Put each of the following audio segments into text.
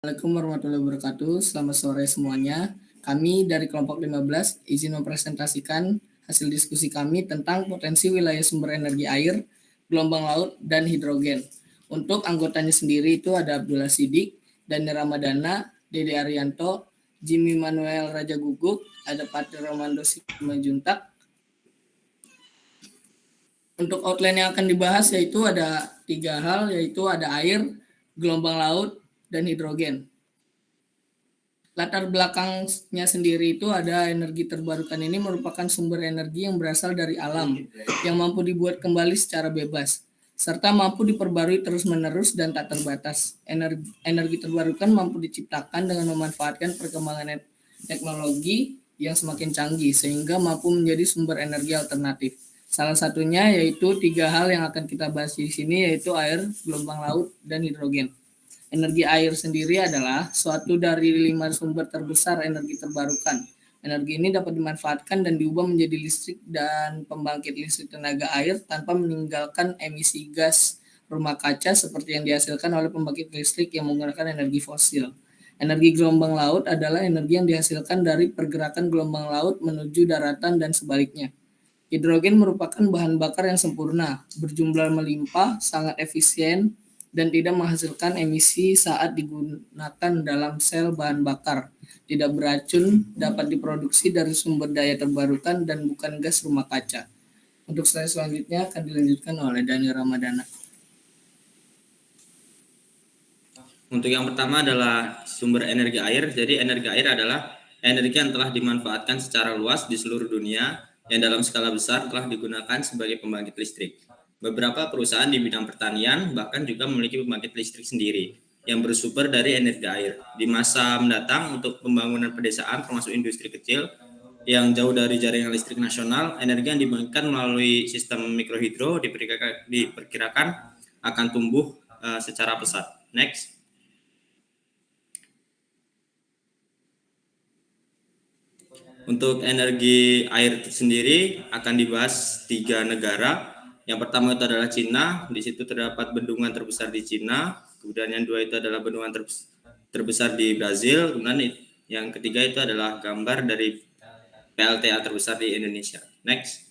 Assalamualaikum warahmatullahi wabarakatuh. Selamat sore semuanya. Kami dari kelompok 15 izin mempresentasikan hasil diskusi kami tentang potensi wilayah sumber energi air, gelombang laut, dan hidrogen. Untuk anggotanya sendiri itu ada Abdullah Sidik, Dani Ramadana, Dede Arianto, Jimmy Manuel Raja Guguk, ada Patri Romando Simanjuntak. Untuk outline yang akan dibahas yaitu ada 3 hal, yaitu ada air, gelombang laut, dan hidrogen. Latar belakangnya sendiri itu ada energi terbarukan ini merupakan sumber energi yang berasal dari alam yang mampu dibuat kembali secara bebas serta mampu diperbarui terus-menerus dan tak terbatas. Energi terbarukan mampu diciptakan dengan memanfaatkan perkembangan teknologi yang semakin canggih sehingga mampu menjadi sumber energi alternatif. Salah satunya yaitu 3 hal yang akan kita bahas di sini, yaitu air, gelombang laut, dan hidrogen. Energi air sendiri adalah suatu dari 5 sumber terbesar energi terbarukan. Energi ini dapat dimanfaatkan dan diubah menjadi listrik dan pembangkit listrik tenaga air tanpa meninggalkan emisi gas rumah kaca seperti yang dihasilkan oleh pembangkit listrik yang menggunakan energi fosil. Energi gelombang laut adalah energi yang dihasilkan dari pergerakan gelombang laut menuju daratan dan sebaliknya. Hidrogen merupakan bahan bakar yang sempurna, berjumlah melimpah, sangat efisien, dan tidak menghasilkan emisi saat digunakan dalam sel bahan bakar. Tidak beracun, dapat diproduksi dari sumber daya terbarukan dan bukan gas rumah kaca. Untuk slide selanjutnya akan dilanjutkan oleh Dani Ramadana. Untuk yang pertama adalah sumber energi air. Jadi energi air adalah energi yang telah dimanfaatkan secara luas di seluruh dunia yang dalam skala besar telah digunakan sebagai pembangkit listrik. Beberapa perusahaan di bidang pertanian bahkan juga memiliki pembangkit listrik sendiri yang bersumber dari energi air. Di masa mendatang untuk pembangunan pedesaan termasuk industri kecil yang jauh dari jaringan listrik nasional, energi yang dibangkitkan melalui sistem mikrohidro diperkirakan akan tumbuh secara pesat. Next. Untuk energi air itu sendiri akan dibahas 3 negara. Yang pertama itu adalah Cina. Di situ terdapat bendungan terbesar di Cina. Kemudian yang dua itu adalah bendungan terbesar di Brazil. Kemudian yang ketiga itu adalah gambar dari PLTA terbesar di Indonesia. Next.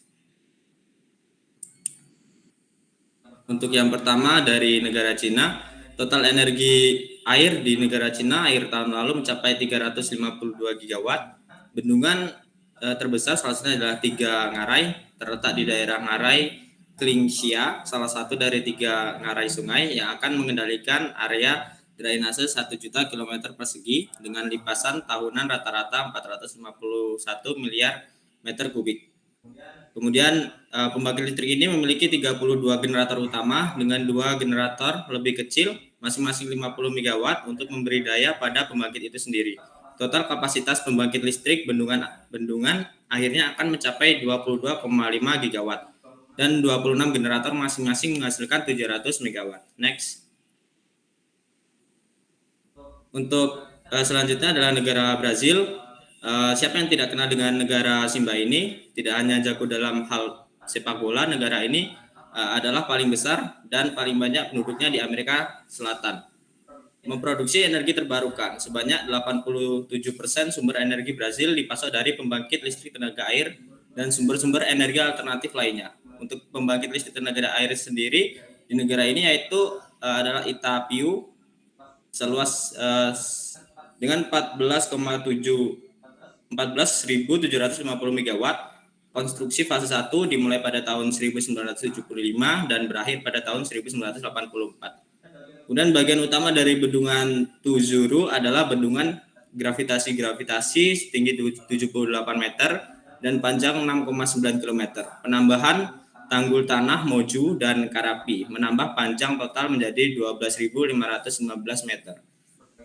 Untuk yang pertama dari negara Cina, total energi air di negara Cina akhir tahun lalu mencapai 352 gigawatt. Bendungan terbesar salah satunya adalah 3 ngarai, terletak di daerah Ngarai Klingxia, salah satu dari 3 ngarai sungai yang akan mengendalikan area drainase 1 juta kilometer persegi dengan limpasan tahunan rata-rata 451 miliar meter kubik. Kemudian pembangkit listrik ini memiliki 32 generator utama dengan 2 generator lebih kecil masing-masing 50 MW untuk memberi daya pada pembangkit itu sendiri. Total kapasitas pembangkit listrik bendungan akhirnya akan mencapai 22,5 GW dan 26 generator masing-masing menghasilkan 700 MW. Next. Untuk selanjutnya adalah negara Brazil. Siapa yang tidak kenal dengan negara Simba ini? Tidak hanya jago dalam hal sepak bola, negara ini adalah paling besar dan paling banyak penduduknya di Amerika Selatan. Memproduksi energi terbarukan sebanyak 87% sumber energi Brazil dipasok dari pembangkit listrik tenaga air dan sumber-sumber energi alternatif lainnya. Untuk pembangkit listrik tenaga air sendiri di negara ini yaitu adalah Itaipu seluas dengan 14.750 MW. Konstruksi fase 1 dimulai pada tahun 1975 dan berakhir pada tahun 1984. Kemudian bagian utama dari bendungan Tuzuru adalah bendungan gravitasi setinggi 78 meter dan panjang 6,9 km. Penambahan tanggul tanah Moju dan Karapi menambah panjang total menjadi 12.515 meter.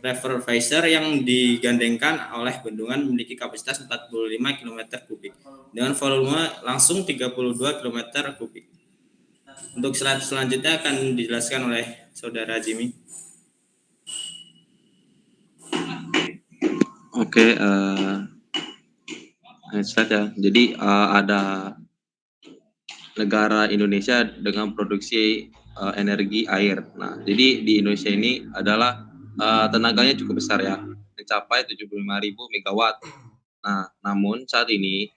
Reservoir yang digandengkan oleh bendungan memiliki kapasitas 45 km kubik dengan volume langsung 32 km kubik. Untuk slide selanjutnya akan dijelaskan oleh Saudara Jimmy. Oke, slide ya. Jadi ada negara Indonesia dengan produksi energi air. Nah, jadi di Indonesia ini adalah tenaganya cukup besar ya, mencapai 75.000 megawatt. Nah, namun saat ini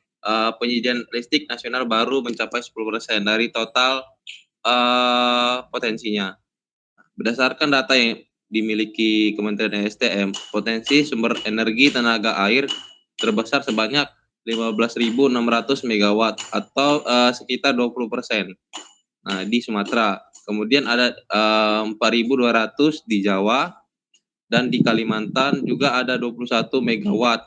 penyediaan listrik nasional baru mencapai 10% dari total potensinya. Berdasarkan data yang dimiliki Kementerian SDM, potensi sumber energi tenaga air terbesar sebanyak 15.600 megawatt atau sekitar 20%. Nah, di Sumatera. Kemudian ada 4.200 di Jawa dan di Kalimantan juga ada 21 megawatt.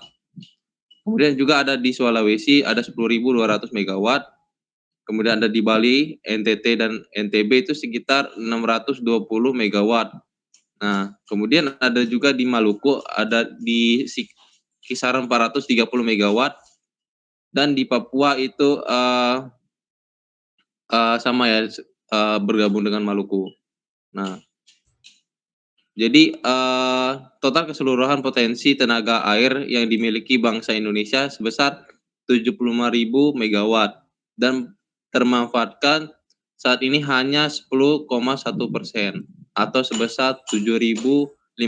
Kemudian juga ada di Sulawesi ada 10.200 megawatt. Kemudian ada di Bali, NTT dan NTB itu sekitar 620 megawatt. Nah, kemudian ada juga di Maluku ada di kisaran 430 megawatt dan di Papua itu sama ya bergabung dengan Maluku. Nah, jadi total keseluruhan potensi tenaga air yang dimiliki bangsa Indonesia sebesar 75.000 megawatt dan termanfaatkan saat ini hanya 10,1% atau sebesar 7.572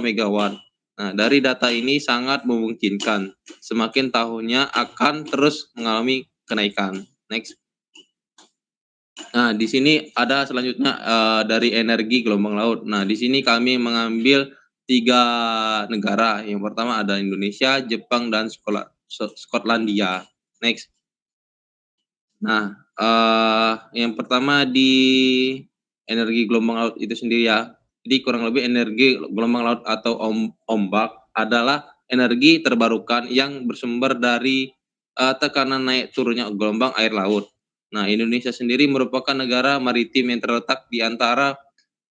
megawatt. Nah, dari data ini sangat memungkinkan semakin tahunnya akan terus mengalami kenaikan. Next. Nah, di sini ada selanjutnya dari energi gelombang laut. Nah, di sini kami mengambil 3 negara. Yang pertama ada Indonesia, Jepang, dan Skotlandia. Next. Nah, yang pertama di energi gelombang laut itu sendiri ya. Jadi kurang lebih energi gelombang laut atau ombak adalah energi terbarukan yang bersumber dari tekanan naik turunnya gelombang air laut. Nah, Indonesia sendiri merupakan negara maritim yang terletak di antara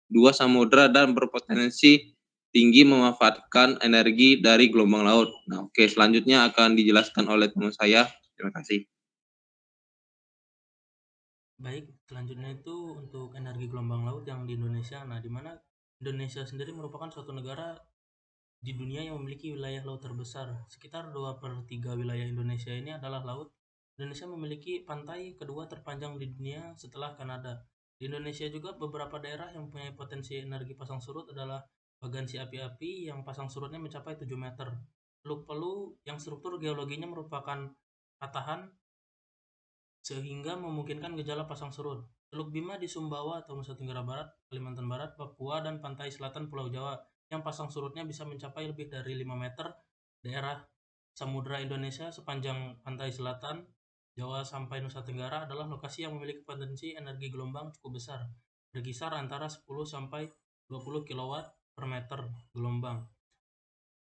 dua samudra dan berpotensi tinggi memanfaatkan energi dari gelombang laut. Nah, oke, selanjutnya akan dijelaskan oleh teman saya. Terima kasih. Baik, selanjutnya itu untuk energi gelombang laut yang di Indonesia. Nah, di mana Indonesia sendiri merupakan suatu negara di dunia yang memiliki wilayah laut terbesar. Sekitar 2/3 wilayah Indonesia ini adalah laut. Indonesia memiliki pantai kedua terpanjang di dunia setelah Kanada. Di Indonesia juga beberapa daerah yang punya potensi energi pasang surut adalah Bagansi api-api yang pasang surutnya mencapai 7 meter. Teluk Pelu yang struktur geologinya merupakan patahan sehingga memungkinkan gejala pasang surut. Teluk Bima di Sumbawa atau Nusa Tenggara Barat, Kalimantan Barat, Papua, dan pantai selatan Pulau Jawa yang pasang surutnya bisa mencapai lebih dari 5 meter. Daerah Samudra Indonesia sepanjang pantai selatan Jawa sampai Nusa Tenggara adalah lokasi yang memiliki potensi energi gelombang cukup besar, berkisar antara 10 sampai 20 kilowatt per meter gelombang.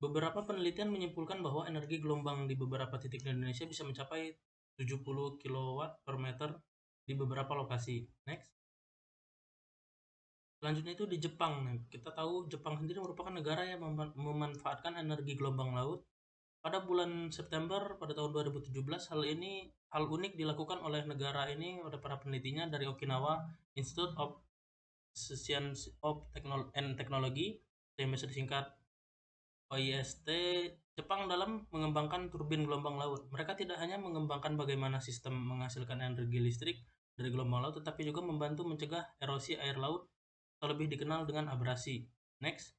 Beberapa penelitian menyimpulkan bahwa energi gelombang di beberapa titik di Indonesia bisa mencapai 70 kilowatt per meter di beberapa lokasi. Next. Selanjutnya itu di Jepang. Nah, kita tahu Jepang sendiri merupakan negara yang memanfaatkan energi gelombang laut. Pada bulan September pada tahun 2017, hal unik dilakukan oleh negara ini oleh para penelitinya dari Okinawa Institute of Science and Technology, yang biasa disingkat OIST. Jepang dalam mengembangkan turbin gelombang laut. Mereka tidak hanya mengembangkan bagaimana sistem menghasilkan energi listrik dari gelombang laut, tetapi juga membantu mencegah erosi air laut atau lebih dikenal dengan abrasi. Next.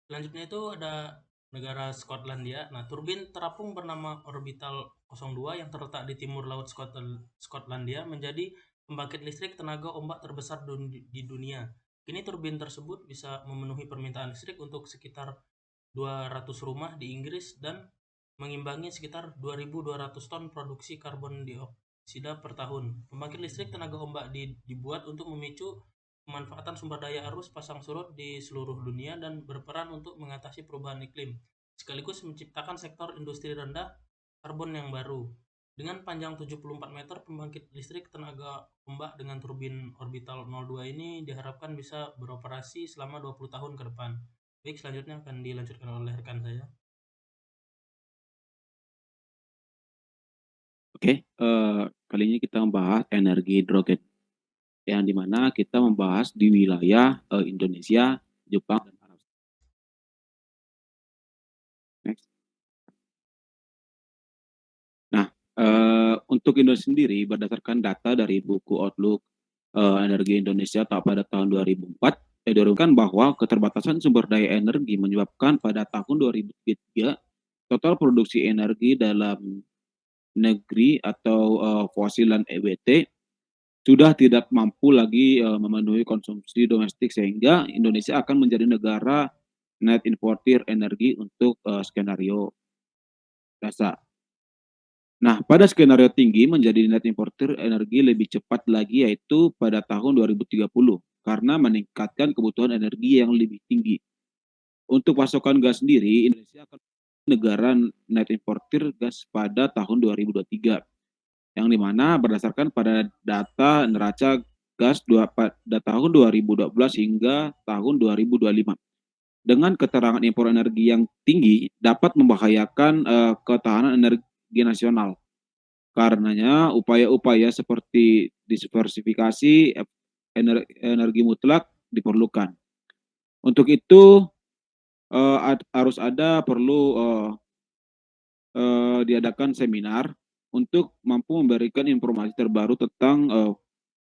Selanjutnya itu ada negara Skotlandia. Nah, turbin terapung bernama Orbital 02 yang terletak di timur laut Skotlandia menjadi pembangkit listrik tenaga ombak terbesar di dunia. Kini turbin tersebut bisa memenuhi permintaan listrik untuk sekitar 200 rumah di Inggris dan mengimbangi sekitar 2.200 ton produksi karbon dioksida per tahun. Pembangkit listrik tenaga ombak dibuat untuk memicu pemanfaatan sumber daya arus pasang surut di seluruh dunia dan berperan untuk mengatasi perubahan iklim, sekaligus menciptakan sektor industri rendah karbon yang baru. Dengan panjang 74 meter, pembangkit listrik tenaga ombak dengan turbin Orbital 02 ini diharapkan bisa beroperasi selama 20 tahun ke depan. Baik, selanjutnya akan dilanjutkan oleh rekan saya. Oke, kali ini kita membahas energi hidrogen, yang dimana kita membahas di wilayah Indonesia, Jepang, dan Arab. Next. Nah, untuk Indonesia sendiri berdasarkan data dari buku Outlook energi Indonesia pada tahun 2004 kan bahwa keterbatasan sumber daya energi menyebabkan pada tahun 2003 total produksi energi dalam negeri atau fosil dan EBT sudah tidak mampu lagi memenuhi konsumsi domestik, sehingga Indonesia akan menjadi negara net importer energi untuk skenario dasar. Nah, pada skenario tinggi menjadi net importer energi lebih cepat lagi, yaitu pada tahun 2030 karena meningkatkan kebutuhan energi yang lebih tinggi. Untuk pasokan gas sendiri, Indonesia akan menjadi negara net importer gas pada tahun 2023, yang dimana berdasarkan pada data neraca gas pada tahun 2012 hingga tahun 2025. Dengan keterangan impor energi yang tinggi dapat membahayakan ketahanan energi nasional. Karenanya upaya-upaya seperti diversifikasi energi mutlak diperlukan. Untuk itu harus ada perlu diadakan seminar untuk mampu memberikan informasi terbaru tentang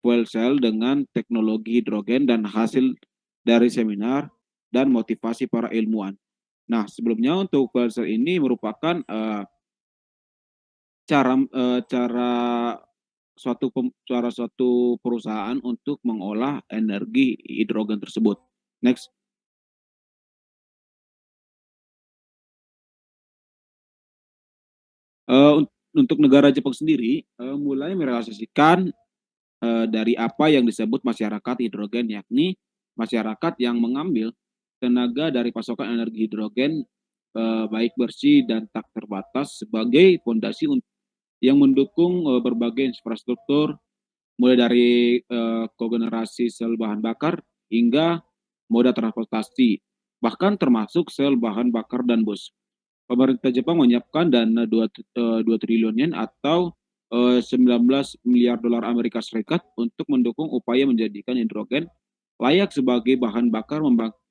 fuel cell dengan teknologi hidrogen dan hasil dari seminar dan motivasi para ilmuwan. Nah, sebelumnya untuk fuel cell ini merupakan cara suatu perusahaan untuk mengolah energi hidrogen tersebut. Next. Untuk negara Jepang sendiri mulai merealisasikan dari apa yang disebut masyarakat hidrogen, yakni masyarakat yang mengambil tenaga dari pasokan energi hidrogen baik bersih dan tak terbatas sebagai fondasi yang mendukung berbagai infrastruktur, mulai dari kogenerasi sel bahan bakar hingga moda transportasi, bahkan termasuk sel bahan bakar dan bus. Pemerintah Jepang menyiapkan dana 2 triliun yen atau 19 miliar dolar Amerika Serikat untuk mendukung upaya menjadikan hidrogen layak sebagai bahan bakar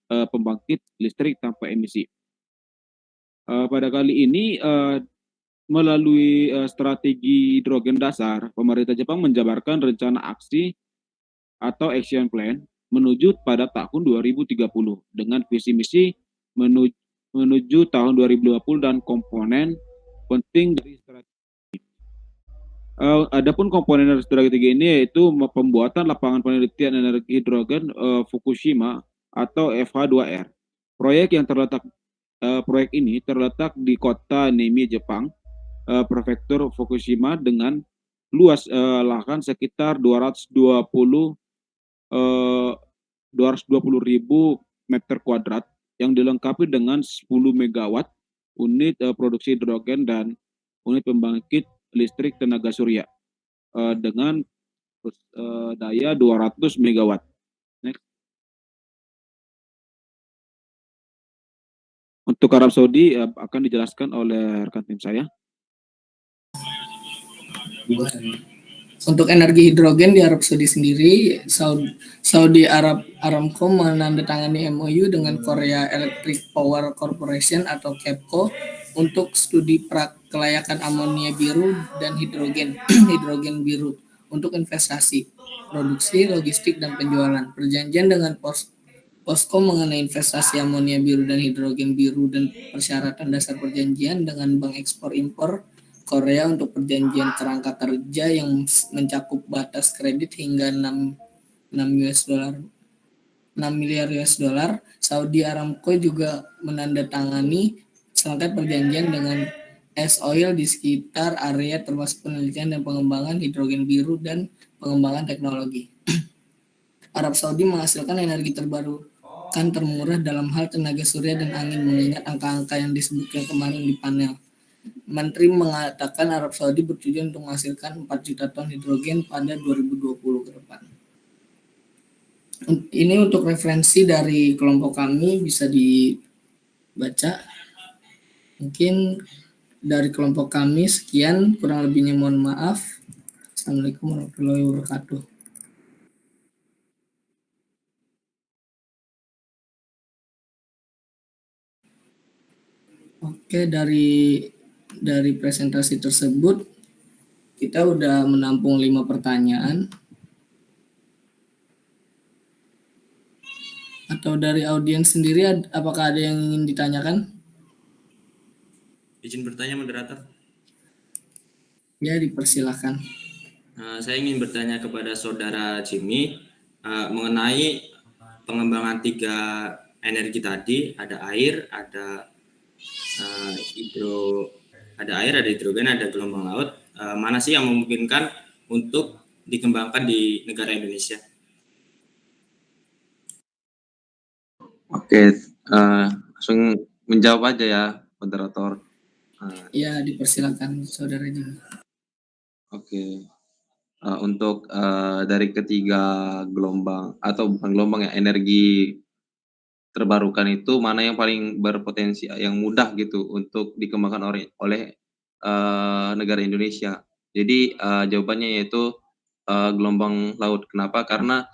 pembangkit listrik tanpa emisi. Pada kali ini melalui strategi hidrogen dasar, pemerintah Jepang menjabarkan rencana aksi atau action plan menuju pada tahun 2030 dengan visi misi menuju tahun 2020 dan komponen penting dari strategi. Adapun komponen dari strategi ini yaitu pembuatan lapangan penelitian energi hidrogen Fukushima atau FH2R. Proyek ini terletak di kota Nimi, Jepang, prefektur Fukushima dengan luas lahan sekitar 220.000 meter kuadrat yang dilengkapi dengan 10 megawatt unit produksi hidrogen dan unit pembangkit listrik tenaga surya dengan daya 200 megawatt. Next. Untuk Arab Saudi akan dijelaskan oleh rekan tim saya. Untuk energi hidrogen di Arab Saudi sendiri, Saudi Aramco menandatangani MOU dengan Korea Electric Power Corporation atau KEPCO untuk studi kelayakan amonia biru dan hidrogen biru untuk investasi, produksi, logistik, dan penjualan. Perjanjian dengan POSCO mengenai investasi amonia biru dan hidrogen biru dan persyaratan dasar perjanjian dengan Bank Ekspor-Impor Korea untuk perjanjian kerangka kerja yang mencakup batas kredit hingga 6 miliar US dollar. Saudi Aramco juga menandatangani serangkaian perjanjian dengan S-Oil di sekitar area termasuk penelitian dan pengembangan hidrogen biru dan pengembangan teknologi. Arab Saudi menghasilkan energi terbarukan termurah dalam hal tenaga surya dan angin, mengingat angka-angka yang disebutkan kemarin di panel. Menteri mengatakan Arab Saudi bertujuan untuk menghasilkan 4 juta ton hidrogen pada 2020 ke depan. Ini untuk referensi dari kelompok kami bisa dibaca. Mungkin dari kelompok kami sekian, kurang lebihnya mohon maaf. Assalamualaikum warahmatullahi wabarakatuh. Oke, dari presentasi tersebut kita udah menampung 5 pertanyaan. Atau dari audiens sendiri, apakah ada yang ingin ditanyakan? Izin bertanya moderator. Ya, dipersilakan. Saya ingin bertanya kepada saudara Jimmy mengenai pengembangan 3 energi tadi, ada air, ada ada hidrogen, ada gelombang laut. Mana sih yang memungkinkan untuk dikembangkan di negara Indonesia? Oke, langsung menjawab aja ya, moderator. Ya, dipersilakan saudara Jimmy. Oke. Untuk dari ketiga gelombang atau bukan gelombang ya, energi terbarukan itu mana yang paling berpotensi, yang mudah gitu untuk dikembangkan oleh negara Indonesia. Jadi jawabannya yaitu gelombang laut. Kenapa? Karena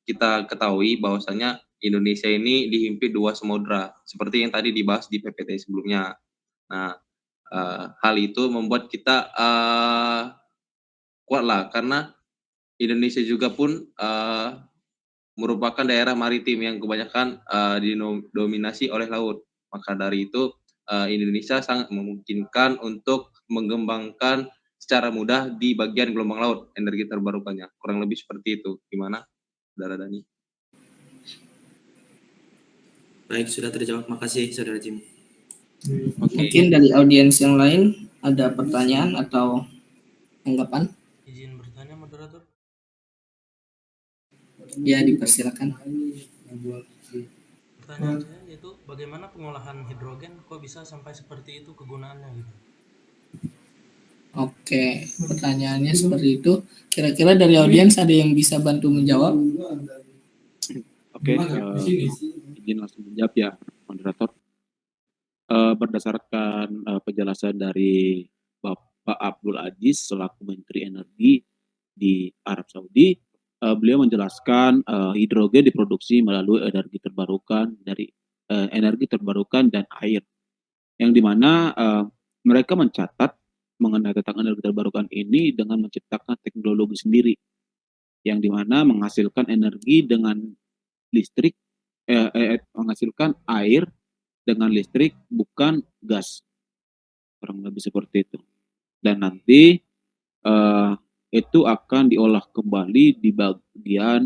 kita ketahui bahwasanya Indonesia ini dihimpit 2 samudra seperti yang tadi dibahas di PPT sebelumnya. Nah, hal itu membuat kita kuatlah karena Indonesia juga pun merupakan daerah maritim yang kebanyakan didominasi oleh laut. Maka dari itu Indonesia sangat memungkinkan untuk mengembangkan secara mudah di bagian gelombang laut energi terbarukannya. Kurang lebih seperti itu. Gimana, Saudara Dani? Baik, sudah terjawab. Makasih, saudara Jimmy. Mungkin dari audiens yang lain ada pertanyaan atau tanggapan? Izin bertanya moderator. Ya, dipersilakan. Pertanyaan saya yaitu bagaimana pengolahan hidrogen kok bisa sampai seperti itu kegunaannya gitu. Oke, pertanyaannya seperti itu. Kira-kira dari audiens ada yang bisa bantu menjawab? Oke, izin langsung menjawab ya, moderator. Berdasarkan penjelasan dari Bapak Abdul Aziz selaku Menteri Energi di Arab Saudi, beliau menjelaskan hidrogen diproduksi melalui energi terbarukan dan air, yang dimana mereka mencatat mengenai tentang energi terbarukan ini dengan menciptakan teknologi sendiri, yang dimana menghasilkan energi dengan listrik, menghasilkan air dengan listrik bukan gas, kurang lebih seperti itu. Dan nanti itu akan diolah kembali di bagian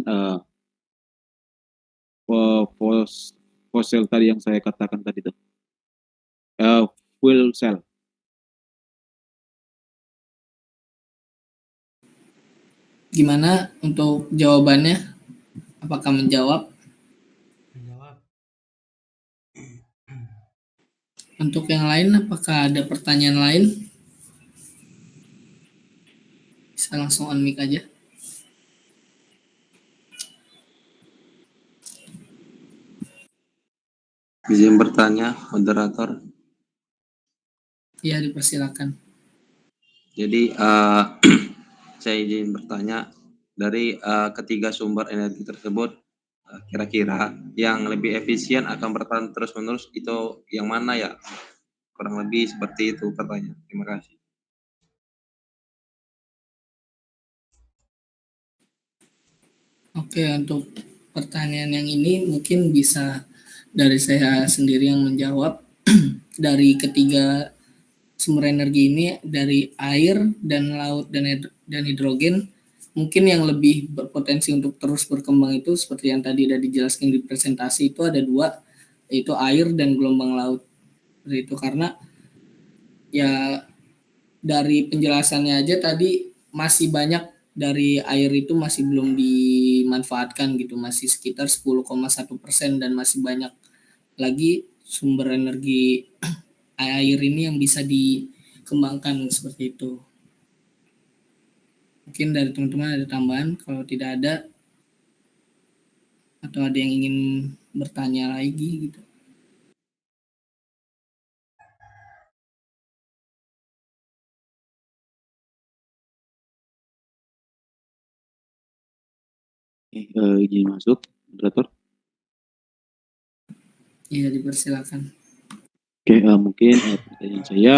fosil tadi yang saya katakan tadi itu, fuel cell. Gimana untuk jawabannya? Apakah menjawab? Menjawab. Untuk yang lain, apakah ada pertanyaan lain? Bisa langsung on mic aja. Izin bertanya, moderator. Ya, dipersilakan. Jadi saya izin bertanya, dari ketiga sumber energi tersebut, kira-kira yang lebih efisien akan bertahan terus-menerus itu yang mana ya? Kurang lebih seperti itu pertanyaan. Terima kasih. Oke, untuk pertanyaan yang ini mungkin bisa dari saya sendiri yang menjawab. Dari ketiga sumber energi ini, dari air dan laut dan hidrogen, mungkin yang lebih berpotensi untuk terus berkembang itu seperti yang tadi sudah dijelaskan di presentasi, itu ada 2, yaitu air dan gelombang laut. Seperti itu, karena ya dari penjelasannya aja tadi masih banyak dari air itu masih belum dimanfaatkan gitu, masih sekitar 10,1% dan masih banyak lagi sumber energi air ini yang bisa dikembangkan seperti itu. Mungkin dari teman-teman ada tambahan, kalau tidak ada atau ada yang ingin bertanya lagi gitu. Izin masuk, moderator. Iya, dipersilakan. Oke, mungkin pertanyaan saya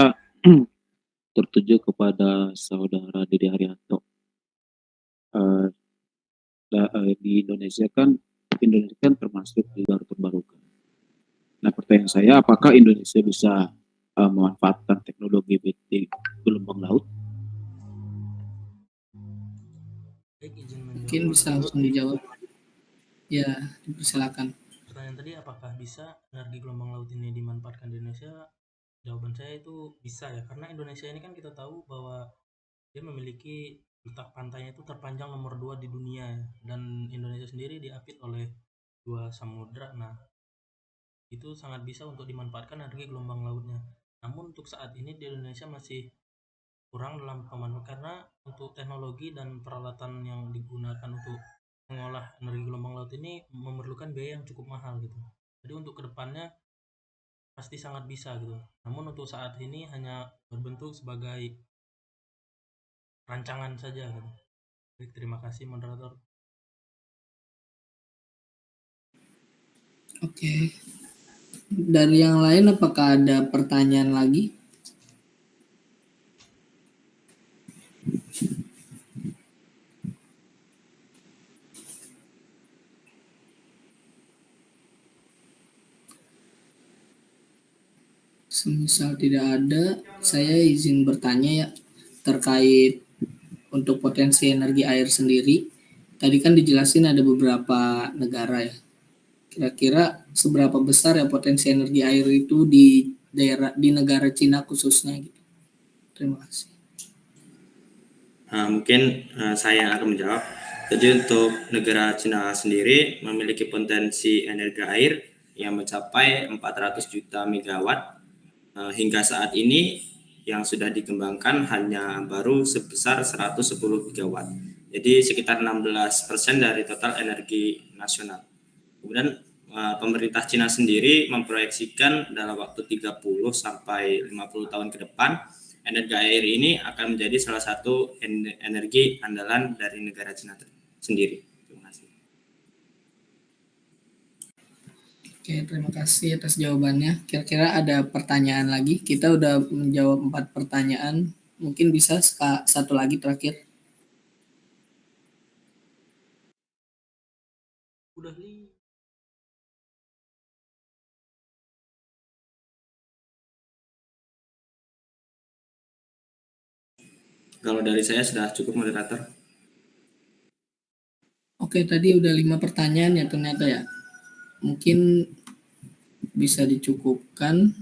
tertuju kepada saudara Dede Haryanto. Di Indonesia kan Indonesia kan termasuk di baru terbarukan. Nah, pertanyaan saya, apakah Indonesia bisa memanfaatkan teknologi BT gelombang laut? Baik, izin menjawab Mungkin bisa moderator. langsung dijawab. Ya, dipersilakan. Pertanyaan tadi, apakah bisa energi gelombang laut ini dimanfaatkan di Indonesia? Jawaban saya itu bisa ya, karena Indonesia ini kan kita tahu bahwa dia memiliki letak pantainya itu terpanjang nomor 2 di dunia ya. Dan Indonesia sendiri diapit oleh 2 samudra. Nah, itu sangat bisa untuk dimanfaatkan energi gelombang lautnya. Namun untuk saat ini di Indonesia masih kurang dalam pemanfaatan, karena untuk teknologi dan peralatan yang digunakan untuk mengolah energi gelombang laut ini memerlukan biaya yang cukup mahal gitu. Jadi untuk kedepannya pasti sangat bisa gitu. Namun untuk saat ini hanya berbentuk sebagai rancangan saja gitu. Baik, terima kasih moderator. Oke. Dari yang lain apakah ada pertanyaan lagi? Semisal tidak ada, saya izin bertanya ya terkait untuk potensi energi air sendiri. Tadi kan dijelasin ada beberapa negara ya. Kira-kira seberapa besar ya potensi energi air itu di negara Cina khususnya gitu. Terima kasih. Mungkin saya akan menjawab. Jadi untuk negara Cina sendiri memiliki potensi energi air yang mencapai 400 juta megawatt. Hingga saat ini yang sudah dikembangkan hanya baru sebesar 110 gigawatt. Jadi sekitar 16% dari total energi nasional. Kemudian pemerintah Cina sendiri memproyeksikan dalam waktu 30 sampai 50 tahun ke depan energi air ini akan menjadi salah satu energi andalan dari negara Cina sendiri. Terima kasih. Oke, terima kasih atas jawabannya. Kira-kira ada pertanyaan lagi? Kita udah menjawab 4 pertanyaan. Mungkin bisa satu lagi terakhir. Udah li. Kalau dari saya sudah cukup moderator. Oke, tadi udah 5 pertanyaan ya ternyata ya. Mungkin bisa dicukupkan.